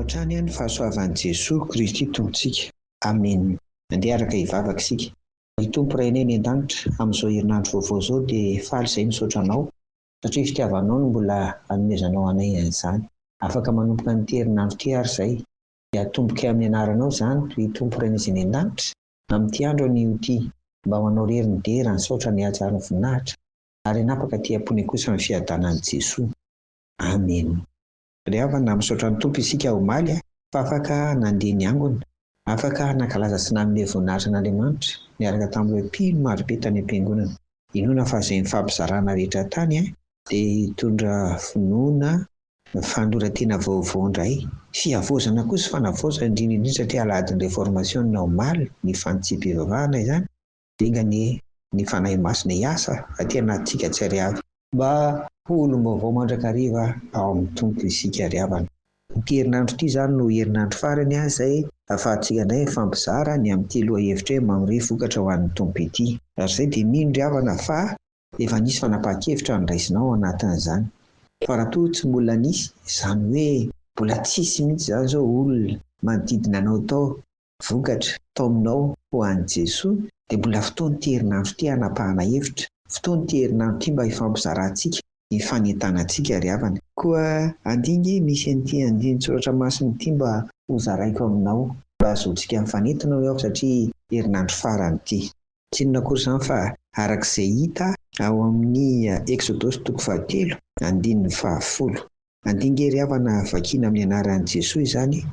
hatrany ny fahasoavan'i Jesosy Kristy Tompontsika. Amen. Andeha araka hivavaka isika. Ny Tompo ray eny an-danitra amin'izao herinandro vaovao izao dia faly izay misaotra anao satria fitiavanao no mbola hanomezanao anay an'izany. Afaka manomboka ny herinandro ity ary izay dia atomboka amin'ny anaranao izany toy Tompo ray eny an-danitra amin'ity andro anio ity mba ho anao rery ny dera ny saotra ny hatsara ny voninahitra ary hanapaka ty-apony kosa ny fiadanan'i Jesosy. Amen. Ry havana misaotra ny Tompo isika omaly fa afaka nandeha ny angona, afaka nankalaza sy nanome voninahitra n'Andriamanitra niaraka tamin'ireo mpino marobe tany am-piangonana. Inoana fa izay mifampizarana rehetra tany dia hitondra finoana fanoratena vaovao indray. Fiavozana kosa fanavozana indrindra satria aladin'ny réformation omaly ny fanitsim-pivavahana izany dia ny fanahy masina hiasa aty anatintsika tsary avy mba olom-baovao mandrakariva ao amin'ny Tompo isika ry havana. Ity herinandro ity izany no herinandro farany izay ahafahantsika indray mifampizara ny amin'ny telo hevitra mamory vokatra ho an'ny Tompo ity. Ary izay dia mino ry havana fa efa nisy fanapahan-kevitra niraisinao anatin'izany. Fa raha toa tsy mbola nisy, izany hoe mbola tsisy mihitsy izany izao olona manodidina anao tao vokatra tao aminao ho an'i Jesosy dia mbola fotoan'ity herinandro ity hanapahana hevitra, fotoan'ity herinandro ity mba hifampizarantsika, hifanentanantsika ry havana. Koa andingy misy an'ity andinin-tsoratra masina ity mba ho zaraiko aminao mba azotsika mifanentana ao satria herinandro farany ity. Tsy inona koa izany fa arak'izay hita ao amin'ny Exodosy 3:10. Andingy ry havana vakiana amin'ny anaran'i Jesosy izany.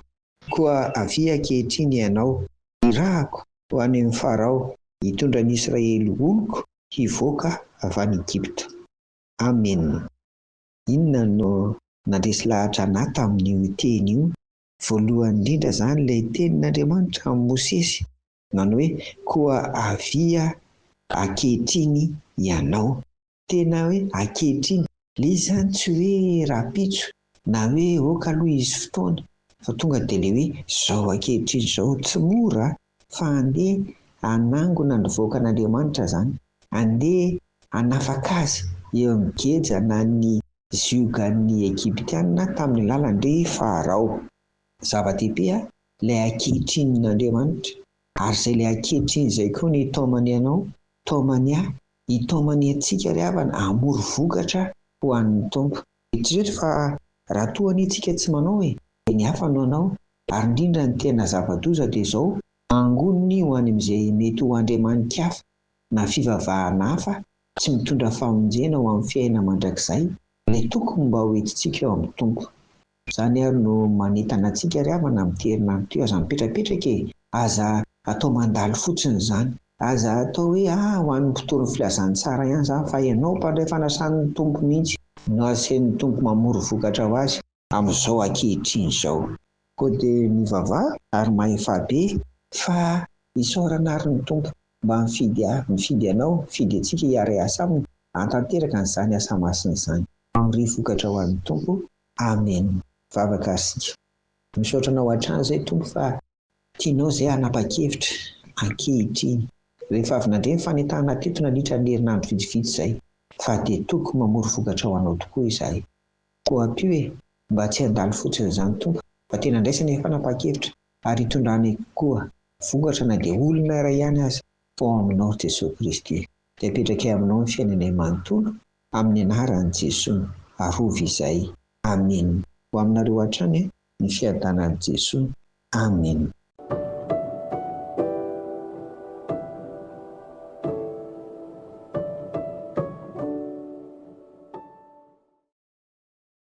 Koa avy ankehitriny ianao irahako ho any amin'ny Farao hitondra ny Israely oloko hivoaka avy any Egypta. Amen. Inona no nandresy lahatra anahy tamin'io teny io? Voalohany indrindra izany ilay tenin'Andriamanitra amin'ny Mosesy manao hoe koa avy ankehitriny ianao. Tena hoe ankehitriny. Ilay izany tsy hoe rapitso na hoe oka aloha izy fotoana fa tonga dia ilay hoe izao ankehitriny izao tsy mora fa andeha hanangona ny voaka an'Andriamanitra izany. Andeha hanafaka azy eo amin'ny geja na ny ziogan'ny Egyptianina tamin'ny lalandry Farao. Zava-dehibe ilay ankehitrinin'Andriamanitra ary izay ilay ankehitriny izay koa ny taomany anao, taomany ahy, hitaomany antsika ry havana hamory vokatra ho an'ny Tompo. Eritrereto fa raha toa antsika tsy manao dia ny hafa no anao ary indrindra ny tena zava-doza dia izao angoniny ho any amin'izay mety ho andriamanika hafa na fivavahana hafa tsy mitondra famonjena ho amin'ny fiaina mandrakizay ilay tokony mba ho entintsika eo amin'ny Tompo. Izany ary no manentana antsika ry havana amin'ny herinandro ity aza mipetrapetraka aza atao mandalo fotsiny izany. Aza atao hoe ho an'ny mpitolon'ny filazan'ny tsara ihany izany fa ianao mpandray fanasan'ny Tompo mihitsy no asehan'ny Tompo mamory vokatra ho azy amin'izao ankehitriny izao. Koa dia mivavaha ary mahefabe fa isaorana ary ny Tompo mba mifidy anao, mifidy antsika hiara asa aminy hantanteraka an'izany asa masina izany. Mamory vokatra ho an'ny Tompo. Amen. Vavaka arsika. Misaotra anao hatrany izay Tompo fa tianao izay hanapa-kevitra ankehitriny. Rehefa avy nandre ny fanentahana teto nandritra ny herinandro vitsivitsy izay fa dia tokony mamory vokatra ho anao tokoa izahay. Koa ampio mba tsy handalo fotsiny izany Tompo fa tena ndraisana ny fanapa-kevitra ary hitondrany koa vokatra na dia olona iray ihany aza fao aminao Jesosy Kristy. Dia apetraka aminao ny fiainanay manontolo amin'ny anaran'i Jesosy arovy izay. Amen. Ho aminareo hatrany ny fiadanan'i Jesosy. Amen.